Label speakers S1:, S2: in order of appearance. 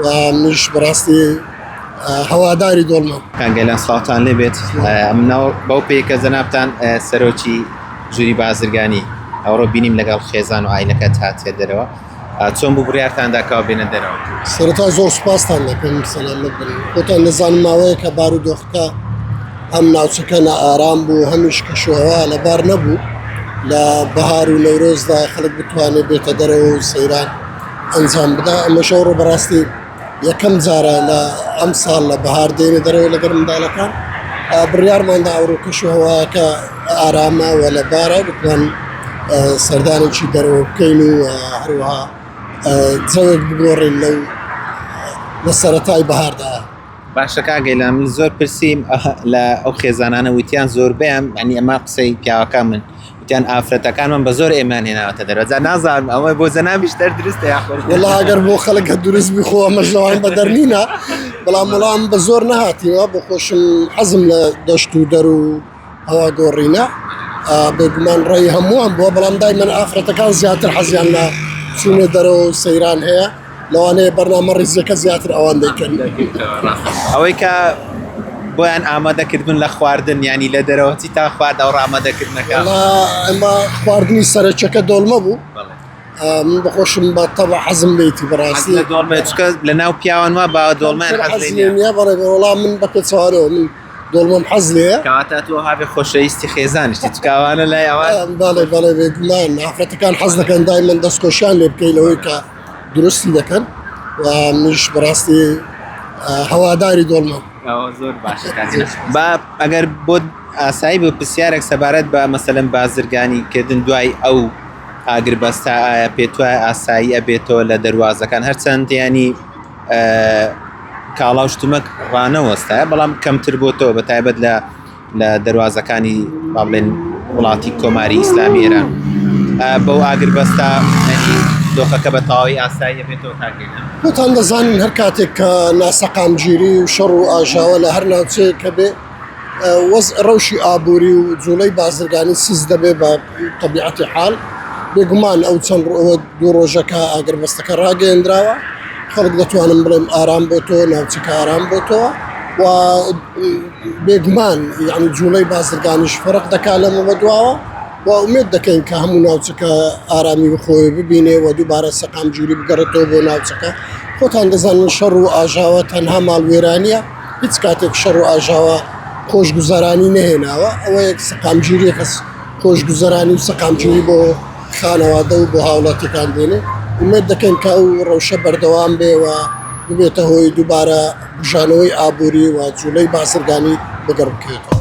S1: ومش براستي هواداری دولمم.
S2: كان گەلان سڵاتان لێبێت مناو بەو پێکە زەنابتان سەرۆکی ژووری بازرگانی ئەوڕۆ بینیم لەگەڵ خێزان و ئایلەکەت هاتیە دەرەوە چۆن بوو بڕیارتاندا کاو بێنە دەرەوە؟
S1: سەرەتا زۆر سوپاستان دەکەم سەلامت بن خۆتان دەزانم ماوەیە کە بارودۆخەکە هەم ناوچەکە نائارام بوو هەمیش کەشوهەوا لەبار نەبوو لە بەهار و نەورۆزدا خەڵک بتوانێت بێتە دەرەوە و سەیران ئەنجام بدا ئەمەش ئەوڕۆ بەڕاستی یەکەم جارە لە ئەم ساڵ لە بەهار دێنێ دەرەوە لەگەڵ منداڵەکان بڕیارماندا ئەوڕۆ کەشوهەواکە ئارامە و لەبارە بتوان سەردانێکی دەرەوە بکەین و هەروەها جەوێک بگۆڕین لە سەرەتای بەهاردا.
S2: باشە کاگەیلان من زۆر پرسییم لە ئەو خێزانانە وتیان زۆربەیان ئەنی ئەمە قسەی پیاوەکان من وتیان ئافرەتەکانمان بە زۆر ئێمان هێناوەتە دەرەوە جا نازانم ئەوە بۆ زەنابیشتر دروستە یاخۆ
S1: والله ئەگەر بۆ خەڵک کە دروست بیخۆ ئەمەش لەوان بە دەرنینە بەڵام وەڵام بە زۆر نەهاتیوە بۆ خۆشم حەزم لە دەشت و دەر و هەوا گۆڕینە بێگومان ڕێی هەمووان بووە بەڵام دایمەن ئافرەتەکان زیاتر حەزیان لە چوونێ دەرەوە و سەیران هەیە لەوانەیە بەرنامە ڕیزەکە زیاتر ئەوان دەیکەن
S2: ئەوەی کە بۆیان ئامادەکردبن لە خواردن ینی لە دەرەوەچی تا خوارد ئەو ڕامادەکردنەکە
S1: ئەمە خواردنی سەرچەکە دۆڵمە بوو من بەخۆشم بە تەبع حەزم لێتی بەڕاستی
S2: دۆڵمەچکە لە ناو پیاوان وە باوە دۆڵمەیان
S1: حەزێنە بەڵێ وەڵام من بە پێچوارەوە من دۆڵمەم حەز لێیە
S2: کەواتە تۆ هاوێ خۆشەویستی خێزانیشتی چکاوانە لای ئەوان
S1: بەڵێ بەڵێ بێگومان ئافرەتەکان حەز دەکەن دایمەن دەستکۆشیان لێ بکەی لەوەی کە درستی دەکەن و منیش بەڕاستی هەواداری دۆڵمەم.
S2: زۆر باش با ئەگەر بۆ ئاسایی بۆ پرسیارێک سەبارەت بە مەسەلەن بازرگانی کردن دوای ئەو ئاگربەستە ئایا پێت وایە ئاسایی ئەبێتەوە لە دەواازەکان هەرچەند ینی کاڵاو شتومەک ڕانەوەستە بەڵام کەمتر بۆ تۆ بە تایبەت لە دەواازەکانی با بڵێن وڵاتی کۆماری ئیسلامی ئێران بەو ئاگربەستە دۆخەکە بە تەواوی ئاسایی ئەبێتەوە تاگەینە
S1: خۆتان دەزانین هەر کاتێک کە ناسەقامگیری و شەڕ و ئاژاوە لە هەر ناوچەیە کە بێ ڕەوشی ئابووری و جوڵەی بازرگانی سز دەبێ بە طبیعەتی حال بێگومان ئەو چەند دوو ڕۆژەکە ئاگربەستەکە ڕاگەیەندراوە خەڵک دەتوانم بڵێم ئارام بۆ تۆ ناوچەکە ئارام بۆ تۆ و بێگومان یعنی جوڵەی بازرگانیش فەرق دەکا لەمە بەدواوە و ئومێد دەکەین کە هەموو ناوچەکە ئارامی بخۆی ببینێ و دووبارە سەقامگیری بگەڕێتەوە بۆ ناوچەکە خۆتان دەزانن شەڕ و ئاژاوە تەنها ماڵوێرانیە هیچ کاتێک شەڕ و ئاژاوە خۆشگوزەرانی نەهێناوە ئەوە یەک سەقامگیری کەس خۆشگوزەرانی و سەقامگیری بۆ خانەوادە و بۆ هاوڵاتیەکان دێنێ ئومێد دەکەین کە ئەو ڕەوشە بەردەوام بێ و ببێتە هۆی دووبارە بژانەوەی ئابووری و جوڵەی بازرگانی بەگەڕ بکەوێتەوە.